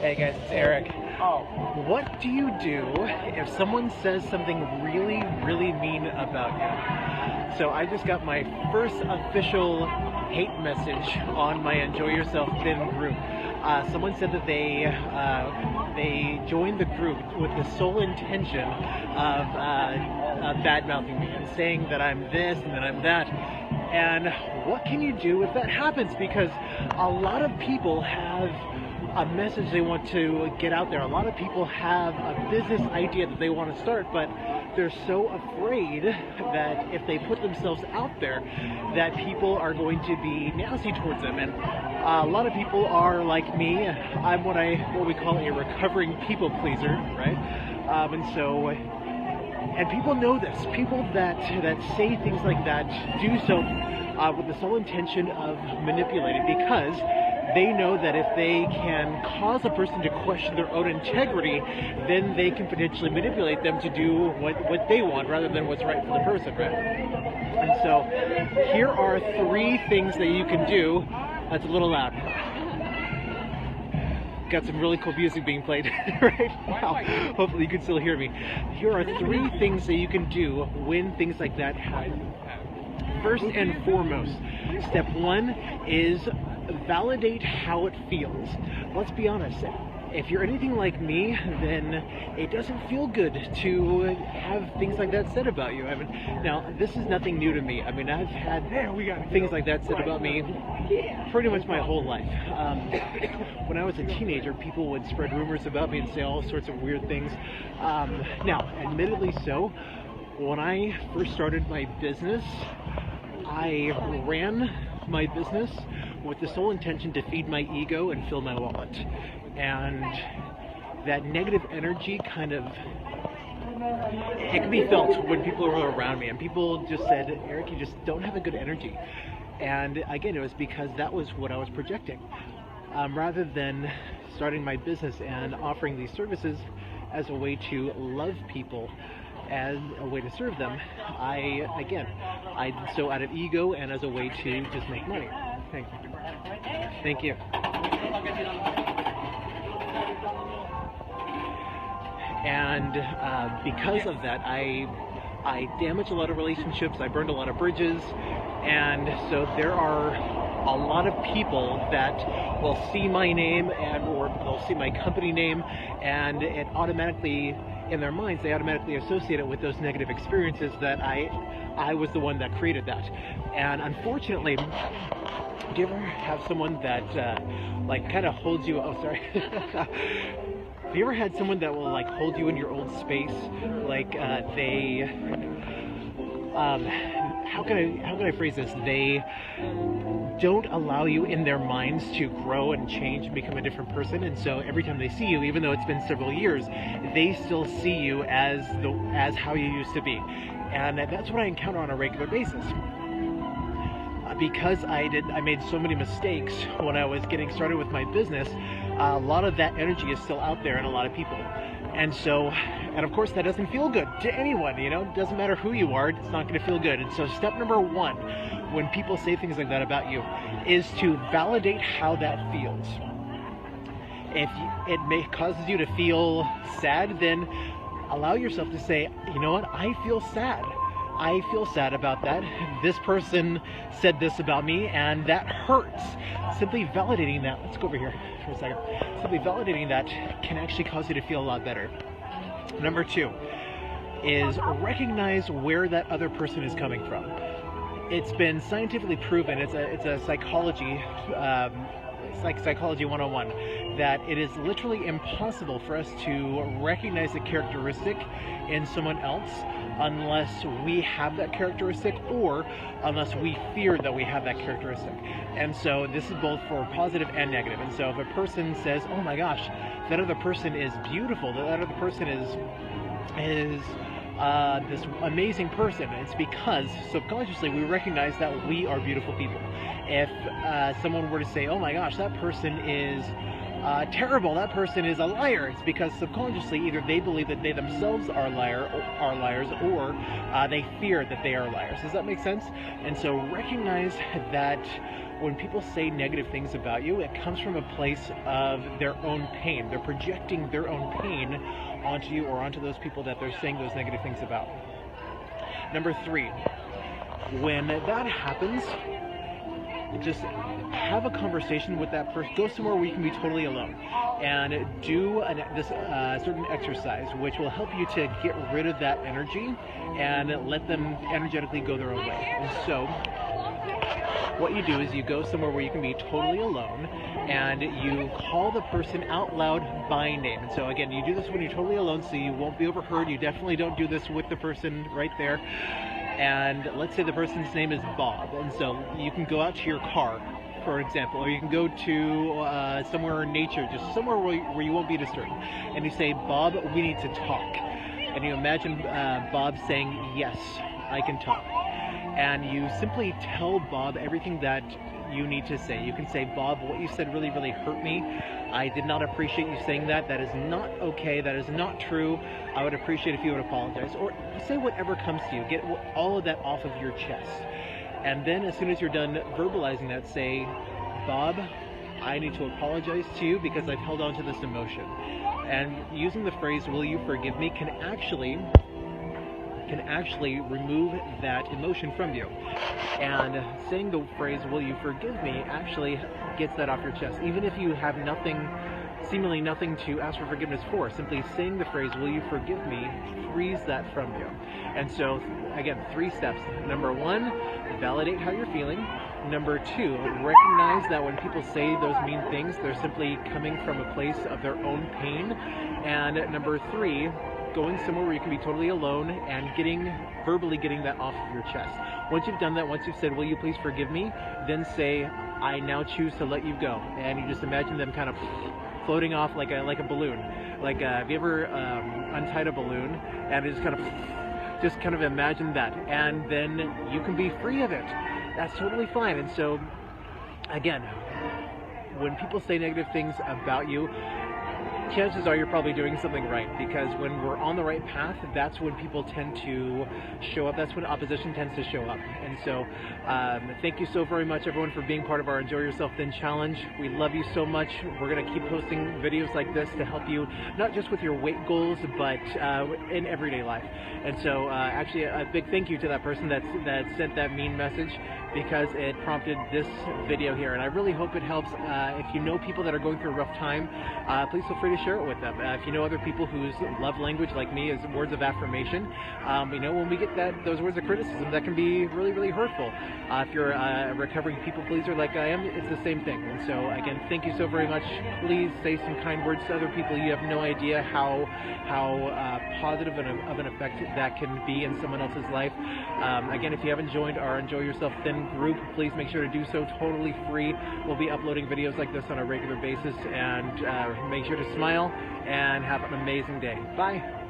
Hey guys, it's Eric. Oh, What do you do if someone says something really, really mean about you? So I just got my first official hate message on my Enjoy Yourself Thin group. Someone said that they joined the group with the sole intention of bad mouthing me and saying that I'm this and that I'm that. And what can you do if that happens? Because a lot of people have a message they want to get out there. A lot of people have a business idea that they want to start, but they're so afraid that if they put themselves out there, that people are going to be nasty towards them. And a lot of people are like me. I'm what we call a recovering people pleaser, right? And people know this. People that say things like that do so with the sole intention of manipulating, because they know that if they can cause a person to question their own integrity, then they can potentially manipulate them to do what they want rather than what's right for the person, right? And so here are 3 things that you can do. That's a little loud. Got some really cool music being played right now. Hopefully you can still hear me. Here are 3 things that you can do when things like that happen. First and foremost, step 1 is validate how it feels. Let's be honest. If you're anything like me, then it doesn't feel good to have things like that said about you. I mean, now this is nothing new to me. I mean, I've had things like that said about me pretty much my whole life. When I was a teenager, people would spread rumors about me and say all sorts of weird things. Now, admittedly so, when I first started my business, I ran my business with the sole intention to feed my ego and fill my wallet. And that negative energy it can be felt when people are around me, and people just said, Eric, you just don't have a good energy. And again, it was because that was what I was projecting. Rather than starting my business and offering these services as a way to love people, as a way to serve them, I did so out of ego and as a way to just make money. Thank you. And because of that, I damaged a lot of relationships, I burned a lot of bridges, and so there are a lot of people that will see my name or they'll see my company name, and it automatically, in their minds, they automatically associate it with those negative experiences that I was the one that created that. And unfortunately, do you ever have someone that kind of holds you? Oh, sorry. Have you ever had someone that will hold you in your old space? How can I phrase this? They don't allow you in their minds to grow and change and become a different person, and so every time they see you, even though it's been several years, they still see you as how you used to be. And that's what I encounter on a regular basis. Because I made so many mistakes when I was getting started with my business, a lot of that energy is still out there in a lot of people. And of course that doesn't feel good to anyone, it doesn't matter who you are, it's not going to feel good. And so step number 1, when people say things like that about you, is to validate how that feels. If it causes you to feel sad, then allow yourself to say, you know what, I feel sad. I feel sad about that. This person said this about me, and that hurts. Simply validating that, let's go over here for a second. Simply validating that can actually cause you to feel a lot better. Number 2 is recognize where that other person is coming from. It's been scientifically proven, it's a psychology, it's like Psychology 101, that it is literally impossible for us to recognize a characteristic in someone else unless we have that characteristic or unless we fear that we have that characteristic. And so this is both for positive and negative. And so if a person says, oh my gosh, that other person is beautiful, that other person is this amazing person, it's because subconsciously we recognize that we are beautiful people. If someone were to say, oh my gosh, that person is terrible, that person is a liar, it's because subconsciously either they believe that they themselves are liars, or they fear that they are liars. Does that make sense? And so recognize that when people say negative things about you, it comes from a place of their own pain. They're projecting their own pain onto you or onto those people that they're saying those negative things about. Number 3, when that happens, just have a conversation with that person. Go somewhere where you can be totally alone and do this certain exercise, which will help you to get rid of that energy and let them energetically go their own way. And so what you do is you go somewhere where you can be totally alone and you call the person out loud by name. And so again, you do this when you're totally alone so you won't be overheard. You definitely don't do this with the person right there. And let's say the person's name is Bob, and so you can go out to your car, for example, or you can go to somewhere in nature, just somewhere where you won't be disturbed, and you say, Bob, we need to talk. And you imagine Bob saying, yes, I can talk. And you simply tell Bob everything that you need to say. You can say, Bob, what you said really, really hurt me. I did not appreciate you saying that. That is not okay. That is not true. I would appreciate if you would apologize. Or say whatever comes to you. Get all of that off of your chest. And then as soon as you're done verbalizing that, say, Bob, I need to apologize to you because I've held on to this emotion. And using the phrase, will you forgive me, can actually remove that emotion from you. And saying the phrase, will you forgive me, actually gets that off your chest. Even if you have seemingly nothing to ask for forgiveness for, simply saying the phrase, will you forgive me, frees that from you. And so, again, 3 steps. Number 1, validate how you're feeling. Number 2, recognize that when people say those mean things, they're simply coming from a place of their own pain. And number 3, going somewhere where you can be totally alone and verbally getting that off of your chest. Once you've done that, once you've said, will you please forgive me, then say, I now choose to let you go. And you just imagine them kind of floating off like a balloon. Like, have you ever untied a balloon and just kind of imagine that, and then you can be free of it. That's totally fine. And so, again, when people say negative things about you, chances are you're probably doing something right, because when we're on the right path, that's when people tend to show up. That's when opposition tends to show up. And so thank you so very much, everyone, for being part of our Enjoy Yourself Then Challenge. We love you so much. We're going to keep posting videos like this to help you, not just with your weight goals, but in everyday life. And so actually a big thank you to that person that sent that mean message, because it prompted this video here. And I really hope it helps. If you know people that are going through a rough time, please feel free to share it with them. If you know other people whose love language, like me, is words of affirmation, when we get those words of criticism, that can be really, really hurtful. If you're a recovering people pleaser like I am, it's the same thing. And so, again, thank you so very much. Please say some kind words to other people. You have no idea how positive of an effect that can be in someone else's life. Again, if you haven't joined our Enjoy Yourself Then group, please make sure to do so. Totally free. We'll be uploading videos like this on a regular basis, and make sure to smile and have an amazing day. Bye.